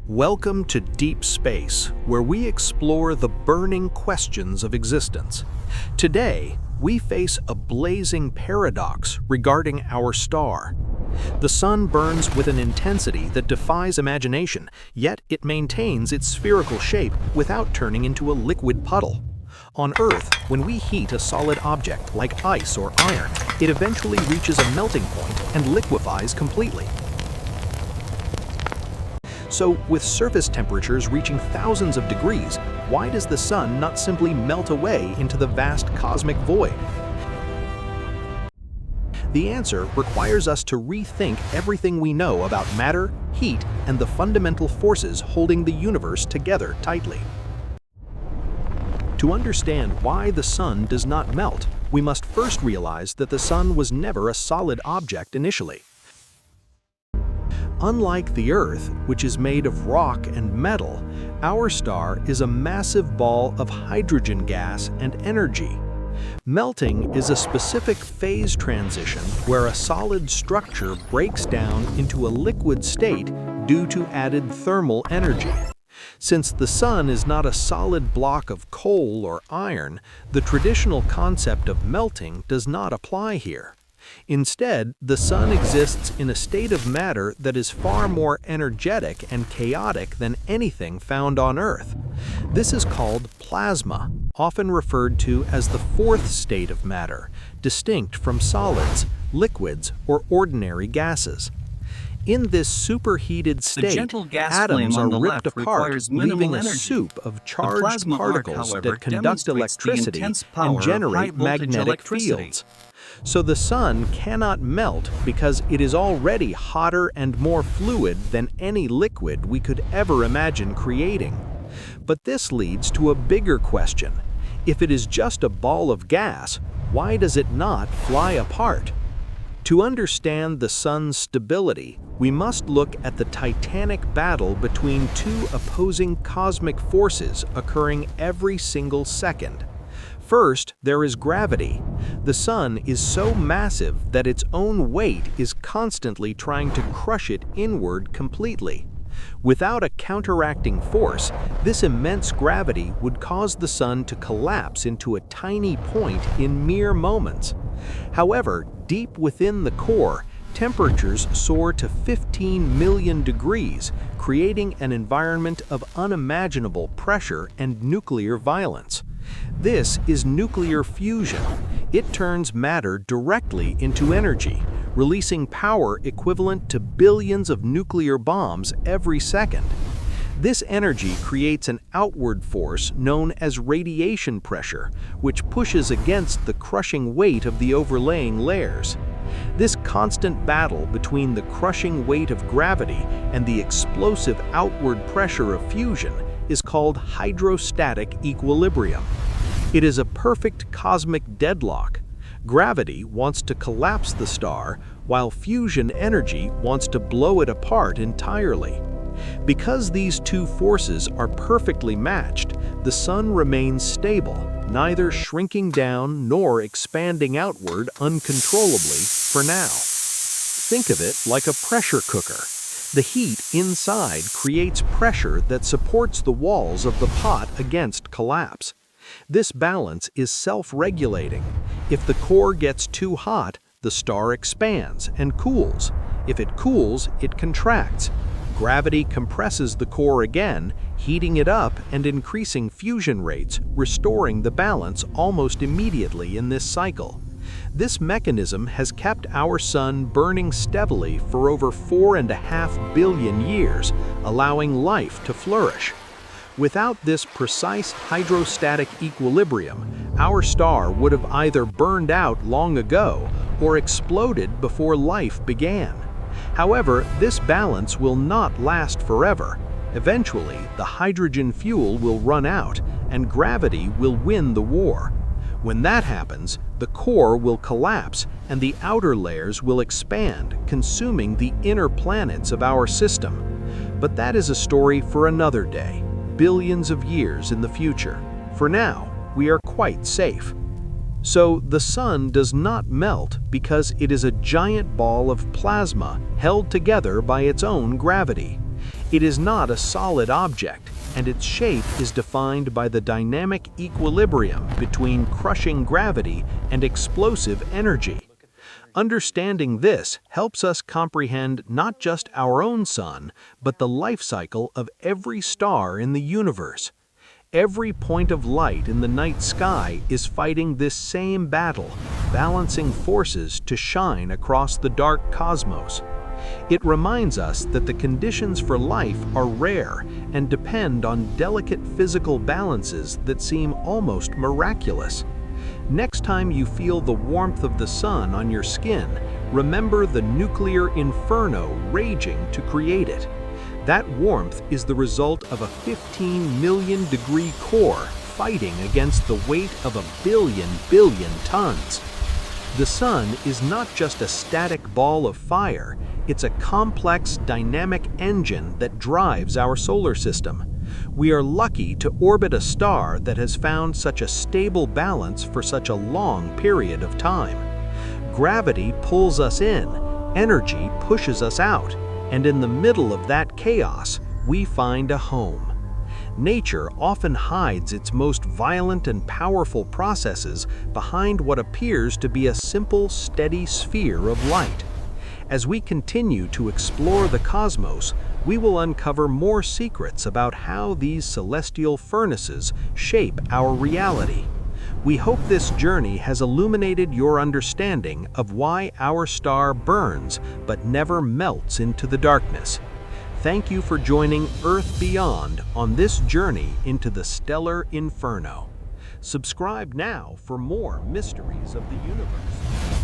Welcome to Deep Space, where we explore the burning questions of existence. Today, we face a blazing paradox regarding our star. The sun burns with an intensity that defies imagination, yet it maintains its spherical shape without turning into a liquid puddle. On Earth, when we heat a solid object like ice or iron, it eventually reaches a melting point and liquefies completely. So, with surface temperatures reaching thousands of degrees, why does the sun not simply melt away into the vast cosmic void? The answer requires us to rethink everything we know about matter, heat, and the fundamental forces holding the universe together tightly. To understand why the sun does not melt, we must first realize that the sun was never a solid object initially. Unlike the Earth, which is made of rock and metal, our star is a massive ball of hydrogen gas and energy. Melting is a specific phase transition where a solid structure breaks down into a liquid state due to added thermal energy. Since the sun is not a solid block of coal or iron, the traditional concept of melting does not apply here. Instead, the sun exists in a state of matter that is far more energetic and chaotic than anything found on Earth. This is called plasma, often referred to as the fourth state of matter, distinct from solids, liquids, or ordinary gases. In this superheated state, atoms are ripped apart, leaving a soup of charged particles that conduct electricity and generate magnetic fields. So the sun cannot melt because it is already hotter and more fluid than any liquid we could ever imagine creating. But this leads to a bigger question. If it is just a ball of gas, why does it not fly apart? To understand the sun's stability, we must look at the titanic battle between two opposing cosmic forces occurring every single second. First, there is gravity. The sun is so massive that its own weight is constantly trying to crush it inward completely. Without a counteracting force, this immense gravity would cause the sun to collapse into a tiny point in mere moments. However, deep within the core, temperatures soar to 15 million degrees, creating an environment of unimaginable pressure and nuclear violence. This is nuclear fusion. It turns matter directly into energy, releasing power equivalent to billions of nuclear bombs every second. This energy creates an outward force known as radiation pressure, which pushes against the crushing weight of the overlaying layers. This constant battle between the crushing weight of gravity and the explosive outward pressure of fusion is called hydrostatic equilibrium. It is a perfect cosmic deadlock. Gravity wants to collapse the star, while fusion energy wants to blow it apart entirely. Because these two forces are perfectly matched, the sun remains stable, neither shrinking down nor expanding outward uncontrollably for now. Think of it like a pressure cooker. The heat inside creates pressure that supports the walls of the pot against collapse. This balance is self-regulating. If the core gets too hot, the star expands and cools. If it cools, it contracts. Gravity compresses the core again, heating it up and increasing fusion rates, restoring the balance almost immediately in this cycle. This mechanism has kept our sun burning steadily for over 4.5 billion years, allowing life to flourish. Without this precise hydrostatic equilibrium, our star would have either burned out long ago or exploded before life began. However, this balance will not last forever. Eventually, the hydrogen fuel will run out, and gravity will win the war. When that happens, the core will collapse and the outer layers will expand, consuming the inner planets of our system. But that is a story for another day, billions of years in the future. For now, we are quite safe. So the sun does not melt because it is a giant ball of plasma held together by its own gravity. It is not a solid object, and its shape is defined by the dynamic equilibrium between crushing gravity and explosive energy. Understanding this helps us comprehend not just our own sun, but the life cycle of every star in the universe. Every point of light in the night sky is fighting this same battle, balancing forces to shine across the dark cosmos. It reminds us that the conditions for life are rare and depend on delicate physical balances that seem almost miraculous. Next time you feel the warmth of the sun on your skin, remember the nuclear inferno raging to create it. That warmth is the result of a 15 million degree core fighting against the weight of a billion tons. The sun is not just a static ball of fire, it's a complex, dynamic engine that drives our solar system. We are lucky to orbit a star that has found such a stable balance for such a long period of time. Gravity pulls us in, energy pushes us out, and in the middle of that chaos, we find a home. Nature often hides its most violent and powerful processes behind what appears to be a simple, steady sphere of light. As we continue to explore the cosmos, we will uncover more secrets about how these celestial furnaces shape our reality. We hope this journey has illuminated your understanding of why our star burns but never melts into the darkness. Thank you for joining Earth Beyond on this journey into the stellar inferno. Subscribe now for more mysteries of the universe.